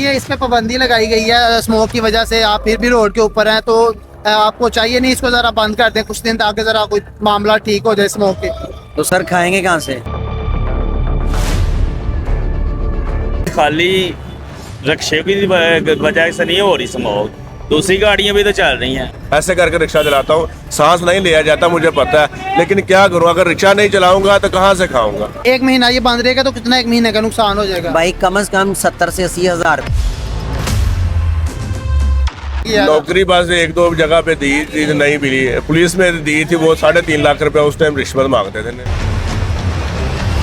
ये इस पे पाबंदी लगाई गई है स्मोक की वजह से, आप फिर भी रोड के ऊपर हैं, तो आपको चाहिए नहीं इसको जरा बंद कर दें कुछ दिन, ताकि जरा कोई मामला ठीक हो जाए स्मोक के? तो सर खाएंगे कहाँ से? खाली रिक्शे की वजह से नहीं हो रही स्मोक, दूसरी गाड़ियां भी तो चल रही हैं। ऐसे करके रिक्शा चलाता हूँ, सांस नहीं लिया जाता मुझे पता है, लेकिन क्या करूँ, अगर रिक्शा नहीं चलाऊंगा तो कहाँ से खाऊंगा? एक महीना ये बंद रहेगा तो कितना एक महीने का नुकसान हो जाएगा? भाई कम से कम 70 से 80 हज़ार। नौकरी बस एक दो जगह पे दी नहीं मिली, पुलिस में दी थी, वो 3.5 लाख रुपया उस टाइम रिश्वत मांगते थे।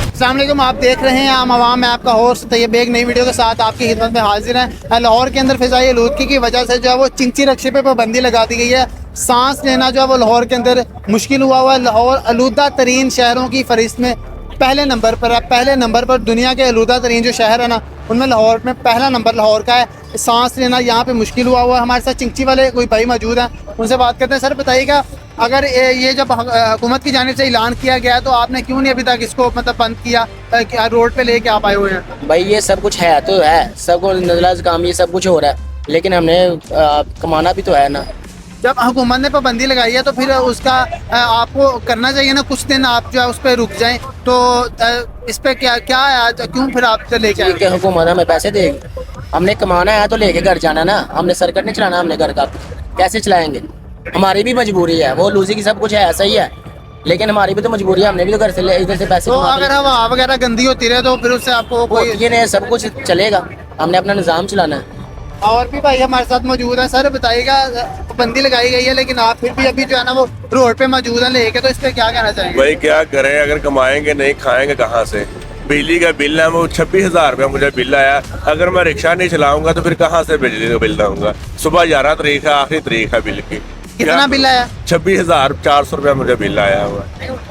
अस्सलाम वालेकुम, आप देख रहे हैं आम आवाम में आपका होस्ट तैयब एक नई वीडियो के साथ आपकी खिदमत में हाजिर हैं। लाहौर के अंदर फ़िज़ाई आलूदगी की वजह से जो है वो चिंची रिक्शे पे पाबंदी लगा दी गई है। सांस लेना जो है वो लाहौर के अंदर मुश्किल हुआ है। लाहौर आलूदा तरीन शहरों की फहरिस्त में पहले नंबर पर है। पहले नंबर पर दुनिया के आलूदा तरीन जो शहर है ना, उनमें लाहौर में पहला नंबर लाहौर का है। सांस लेना यहाँ पे मुश्किल हुआ है। हमारे साथ चिंची वाले कोई भाई मौजूद हैं, उनसे बात करते हैं। सर बताइएगा, अगर ये जब हुकूमत की जानिब से ऐलान किया गया तो आपने क्यों नहीं अभी तक इसको मतलब बंद किया, रोड पे लेके आप आए हुए हैं? भाई ये सब कुछ है तो है, सबको नज़ला ज़ुकाम ये सब कुछ हो रहा है, लेकिन हमने कमाना भी तो है ना। जब हुकूमत ने पाबंदी लगाई है तो फिर उसका आपको करना चाहिए ना, कुछ दिन आप जो है उस पर रुक जाएं। तो इस पे क्या क्या है, क्यों फिर आप लेके आए? ठीक है, हुकूमत हमें पैसे देगी, हमने कमाना है तो लेके घर जाना ना, हमने सरकट नहीं चलाना, हमने घर का कैसे चलाएंगे? हमारी भी मजबूरी है, वो लूजी की सब कुछ है, ऐसा ही है, लेकिन हमारी भी तो मजबूरी है, हमने भी तो घर से इधर से पैसे। तो अगर हवा वगैरह गंदी होती रहे तो फिर उससे आपको कोई ये नहीं, सब कुछ चलेगा, हमने अपना निज़ाम चलाना है। और भी भाई हमारे साथ मौजूद है। सर बताइएगा, पाबंदी लगाई गई है लेकिन आप फिर भी अभी जो है ना वो रोड पे मौजूद है लेके, तो इस पे क्या कहना चाहेंगे? भाई क्या करें, अगर कमाएंगे नहीं खाएंगे कहाँ से? बिजली का बिल है वो 26,000 रुपया मुझे बिल आया। अगर मैं रिक्शा नहीं चलाऊंगा तो फिर कहाँ से बिजली का बिल दूंगा? सुबह 11 तारीख है, आखिरी तारीख है बिल की। कितना बिल आया? 26,400 रुपया मुझे बिल आया हुआ।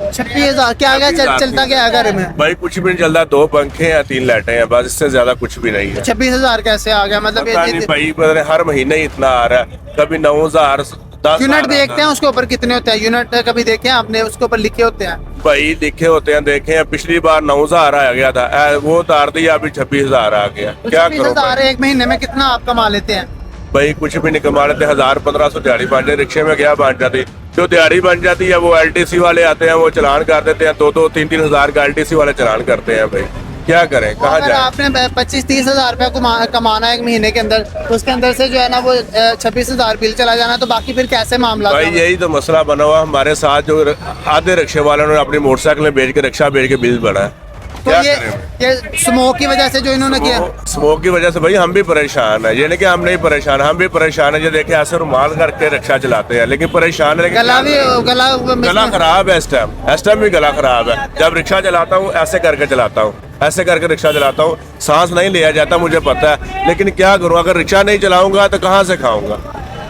26,000 क्या गया? चलता क्या घर में? भाई कुछ भी नहीं चलता, 2 पंखे हैं, 3 लाइटें हैं, बस इससे ज्यादा कुछ भी नहीं है। 26,000 कैसे आ गया? मतलब पता नहीं भाई, पता नहीं, हर महीने ही इतना आ रहा है, कभी 9,000 10,000। यूनिट देखते हैं उसके ऊपर कितने होते हैं? यूनिट कभी देखे हैं आपने? उसके ऊपर लिखे होते हैं भाई, लिखे होते हैं, देखे हैं। पिछली बार 9,000 आ गया था, वो उतार दिया, अभी 26,000 आ गया। तो क्या करो? 26,000 एक महीने में कितना आप कमा लेते हैं? भाई कुछ भी नहीं कमा लेते, 1,000-1,500 दिहाड़ी बन जाती, रिक्शे में क्या बन जाती? जो दिहाड़ी बन जाती है वो LTC वाले आते हैं, वो चलान कर देते हैं, 2-3 हज़ार का LTC वाले चलान करते हैं। भाई क्या करें, कहाँ अगर जाए? आपने 25-30 हज़ार रुपया कमाना है एक महीने के अंदर, तो उसके अंदर से जो है ना वो 26,000 बिल चला जाना, तो बाकी फिर कैसे मामला? भाई यही तो मसला बना हुआ हमारे साथ, जो आधे रिक्शे वालों ने अपनी मोटरसाइकिल में बेच के, रिक्शा बेच के बिल बढ़ा है। तो क्या ये करें? स्मोक की वजह से जो इन्होंने किया। स्मोक की वजह से भाई हम भी परेशान है, ये नहीं कि हम नहीं परेशान, हम भी परेशान है। ये देखे ऐसे रुमाल करके रिक्शा चलाते हैं, लेकिन परेशान है। गला खराब है, इस टाइम भी गला खराब है। जब रिक्शा चलाता हूँ ऐसे करके चलाता हूँ, ऐसे करके रिक्शा चलाता हूँ, सांस नहीं लिया जाता मुझे पता है, लेकिन क्या करूँ, अगर रिक्शा नहीं चलाऊंगा तो कहाँ से खाऊंगा?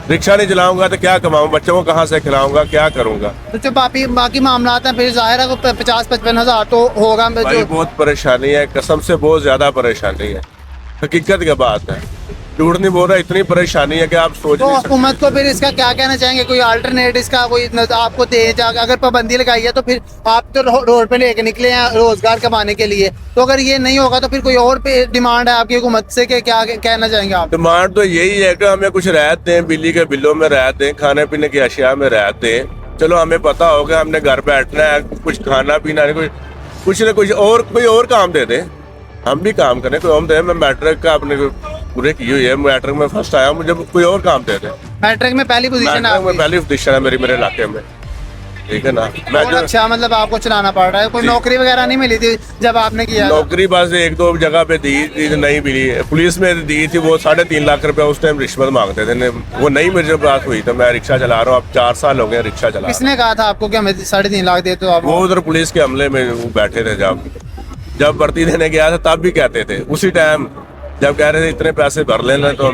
रिक्शा नहीं चलाऊंगा तो क्या कमाऊं? बच्चों को कहाँ से खिलाऊंगा? क्या करूंगा? तो जो बाकी मामला हैं फिर जाहिर है 50-55 हज़ार तो होगा। भाई बहुत परेशानी है, कसम से बहुत ज्यादा परेशानी है, हकीकत की बात है, झूठ नहीं बोल रहा, इतनी परेशानी है कि आप सोच तो नहीं सकते। हुकूमत को फिर इसका क्या कहना चाहेंगे? कोई अल्टरनेट इसका कोई आपको दे? अगर पाबंदी लगाई है तो फिर आप तो रोड पे लेके निकले हैं रोजगार कमाने के लिए, तो अगर ये नहीं होगा तो फिर कोई और पे डिमांड है आपकी हुकूमत से कि क्या कहना चाहेंगे आप? डिमांड तो यही है कि हमें कुछ राहत दें, बिजली के बिलों में राहत दें, खाने पीने की अशिया में राहत दें। चलो हमें पता होगा हमने घर बैठना है, कुछ खाना पीना है, कुछ न कुछ और कोई और काम दे दे, हम भी काम करें, कोई और दे। मैं मैट्रिक का अपने पूरे की हुई है, मैट्रिक में फर्स्ट आया, मुझे कोई और काम दे दे। मैट्रिक में पहली पोजीशन है? पहली पोजीशन है मेरे इलाके में, ठीक है ना। मैं बहुत अच्छा, मतलब आपको चलाना पड़ रहा है। कोई नौकरी वगैरह नहीं मिली थी जब आपने किया? नौकरी बस एक दो जगह पे दी नहीं मिली, पुलिस में दी थी, वो 3.5 लाख रुपया उस टाइम रिश्वत मांगते थे, वो नहीं मेरे पास हुई, तो मैं रिक्शा चला रहा हूँ, अब 4 साल हो गए रिक्शा चला। किसने कहा था आपको कि हमें 3.5 लाख दे? तो आप वो उधर पुलिस के हमले में वो बैठे थे, जब भर्ती देने गया था तब भी कहते थे, उसी टाइम जब कह रहे थे इतने पैसे भर लेना, तो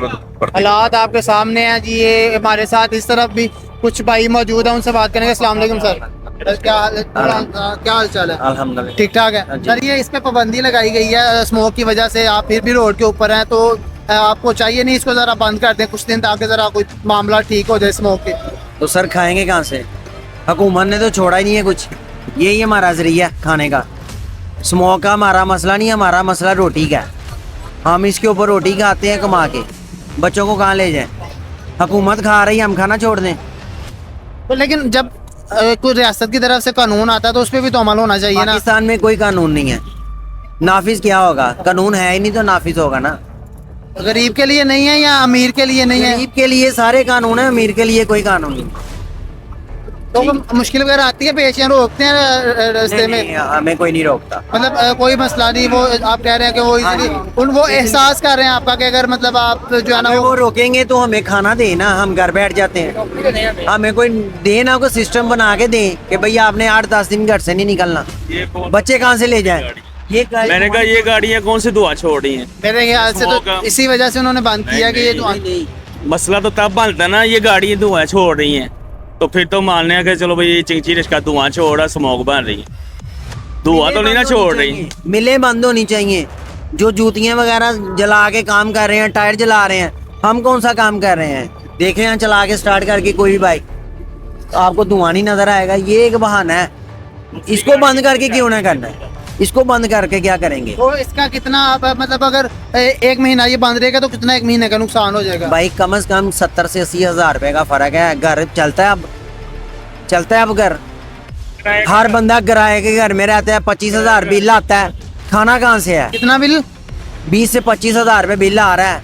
हालात आपके सामने हैं जी। ये हमारे साथ इस तरफ भी कुछ भाई मौजूद है, उनसे बात करेंगे। अस्सलाम वालेकुम सर, क्या हाल चाल है? अल्हम्दुलिल्लाह ठीक ठाक है सर। ये इस पे पाबंदी लगाई गई है स्मोक की वजह से, आप फिर भी रोड के ऊपर हैं, तो आपको चाहिए नहीं इसको जरा बंद कर दें कुछ दिन, ताकि जरा कोई मामला ठीक हो जाए स्मोक के? तो सर खाएंगे कहाँ से? हुकूमत ने तो छोड़ा ही नहीं है कुछ, यही हमारा जरिया खाने का। स्मोक का हमारा मसला नहीं, हमारा मसला रोटी का। हम इसके ऊपर रोटी खाते हैं कमा के, बच्चों को कहाँ ले जाएं? हुकूमत खा रही है, हम खाना छोड़ दें? तो लेकिन जब कोई रियासत की तरफ से कानून आता है तो उस पर भी तो अमल होना चाहिए ना। पाकिस्तान में कोई कानून नहीं है, नाफिज क्या होगा? कानून है ही नहीं तो नाफिज होगा ना। गरीब के लिए नहीं है या अमीर के लिए नहीं है? गरीब के लिए सारे कानून है, अमीर के लिए कोई कानून नहीं। तो मुश्किल वगैरह आती है पेश या रोकते हैं रास्ते में? नहीं, हमें कोई नहीं रोकता। मतलब कोई मसला नहीं, वो आप कह रहे हैं कि वो इजीली वो एहसास कर रहे हैं आपका कि अगर मतलब आप जो है ना वो रोकेंगे तो हमें खाना दे ना, हम घर बैठ जाते हैं। हमें कोई दे ना, कोई सिस्टम बना के दे कि भैया आपने 8-10 दिन घर से नहीं निकलना। बच्चे कहाँ से ले जाएं? ये मैंने कहा ये गाड़ियाँ कौन सी धुआं छोड़ रही हैं? मेरे ख्याल से तो इसी वजह से उन्होंने बंद किया कि ये जो मसला तो तब बनता ना, ये गाड़ियाँ धुआं छोड़ रही हैं तो फिर तो मान लें कि चलो भाई ये चिंची रिश्का धुआं छोड़ रहा, स्मोक बन रही है, धुआं तो नहीं ना छोड़ रही। मिलें बंद होनी चाहिए। जो जूतियां वगैरह जला के काम कर रहे हैं, टायर जला रहे हैं, हम कौन सा काम कर रहे हैं? देखें यहाँ चला के स्टार्ट करके कोई भी बाइक, तो आपको धुआं नहीं नजर आएगा। ये एक बहाना है, इसको बंद करके क्यों ना करना है? इसको बंद करके क्या करेंगे? तो इसका कितना मतलब अगर एक महीना ये बंद रहेगा तो कितना एक महीने का नुकसान हो जाएगा? भाई कम से कम 70 से 80 हजार रुपए का फर्क है। घर चलता है, अब चलता है। अब घर हर बंदा किराए के घर में रहता है, 25,000 बिल आता है। खाना कहाँ से है? कितना बिल? 20 से 25,000 रुपए बिल आ रहा है।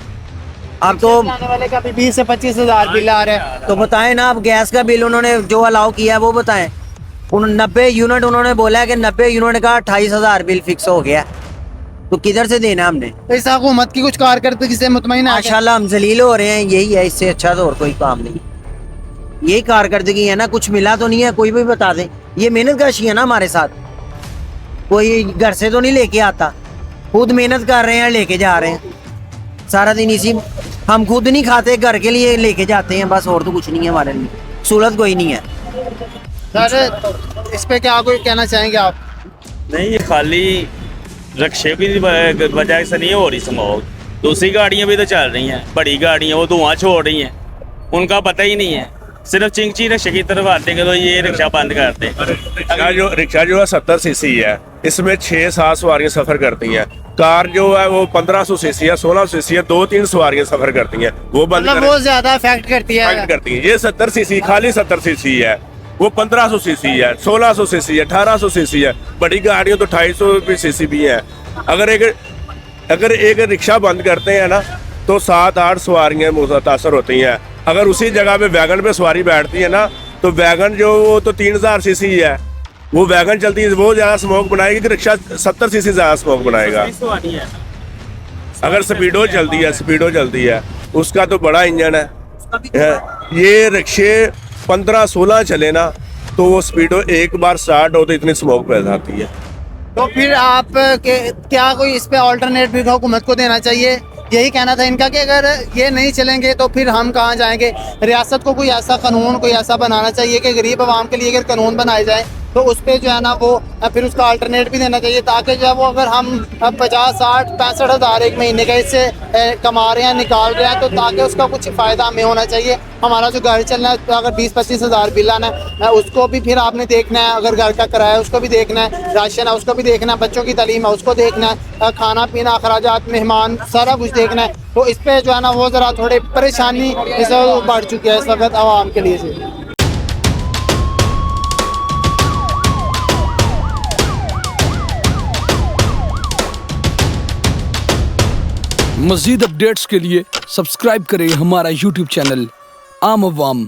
अब तो आने वाले का भी 20 से 25,000 बिल आ रहा है। तो बताएं ना, अब गैस का बिल उन्होंने जो अलाउ किया है वो बताएं। 90 यूनिट उन्होंने बोला है कि 90 यूनिट का 28,000 बिल फिक्स हो गया। तो किधर से देना हमने? तो इस हुकूमत की कुछ कारकर्दगी से मुतमईन है? माशाल्लाह हम जलील हो रहे हैं, यही है, इससे अच्छा तो और कोई काम नहीं। यही कारकर्दगी है ना, कुछ मिला तो नहीं है, कोई भी बता दे। ये मेहनत कशी है ना हमारे साथ, कोई घर से तो नहीं लेके आता, खुद मेहनत कर रहे हैं, लेके जा रहे हैं सारा दिन इसी। हम खुद नहीं खाते, घर के लिए लेके जाते हैं बस, और तो कुछ नहीं है हमारे लिए, सूरत कोई नहीं है। सर इस पे क्या कोई कहना चाहेंगे आप? नहीं, ये खाली रक्शे की वजह से नहीं हो रही स्मोक, दूसरी गाड़ियाँ भी तो चल रही हैं, बड़ी गाड़ियाँ वो धुआं छोड़ रही हैं, उनका पता ही नहीं है। सिर्फ चिंची रिक्शे की तरफ आते हैं तो ये रिक्शा बंद करते हैं। रिक्शा जो है 70 सीसी है, इसमें 6-7 सवारियां सफर करती हैं। कार जो है वो 1500 सीसी है, 1600 सीसी है, 2-3 सवारियां सफर करती हैं, वो बंद मतलब वो ज्यादा इफेक्ट करती है। करती हैं। ये 70 सीसी, खाली 70 सीसी है, वो 1500 सीसी है, 1600 सीसी है, 1800 सीसी है। बड़ी गाड़ियों तो 250 सीसी भी है। अगर एक रिक्शा बंद करते हैं ना तो 7-8 सवारियां मुतासर होती हैं। अगर उसी जगह पे वैगन पे सवारी बैठती है ना तो वैगन जो वो तो 3000 सीसी है, वो वैगन चलती है, वो ज्यादा स्मोक बनाएगी कि रिक्शा 70 सीसी ज्यादा स्मोक बनाएगा। अगर स्पीडो चलती है उसका तो बड़ा इंजन है। ये रिक्शे 15-16 चले ना तो वो स्पीडो एक बार स्टार्ट हो तो इतनी स्मोक पैदा आती है। तो फिर आप क्या कोई इस पे ऑल्टरनेट भी हुकूमत को देना चाहिए? यही कहना था इनका कि अगर ये नहीं चलेंगे तो फिर हम कहाँ जाएंगे? रियासत को कोई ऐसा कानून कोई ऐसा बनाना चाहिए कि गरीब आवाम के लिए अगर कानून बनाए जाए तो उस पर जो है ना वो फिर उसका अल्टरनेट भी देना चाहिए, ताकि जो है वो अगर हम 50, 60, 65 हज़ार एक महीने का इससे कमा रहे हैं, निकाल रहे हैं, तो ताकि उसका कुछ फ़ायदा हमें होना चाहिए। हमारा जो घर चलना है, तो अगर 20-25 हज़ार बिल आना है उसको भी फिर आपने देखना है, अगर घर का किराया उसको भी देखना है, राशन है उसको भी देखना है, बच्चों की तालीम है उसको देखना है, खाना पीना, अखराजात, मेहमान, सारा कुछ देखना है। तो इस पर जो है ना वो ज़रा थोड़ी परेशानी इस बढ़ चुकी है इस वक्त आवाम के लिए से। मज़ीद अपडेट्स के लिए सब्सक्राइब करें हमारा YouTube चैनल आम अवाम।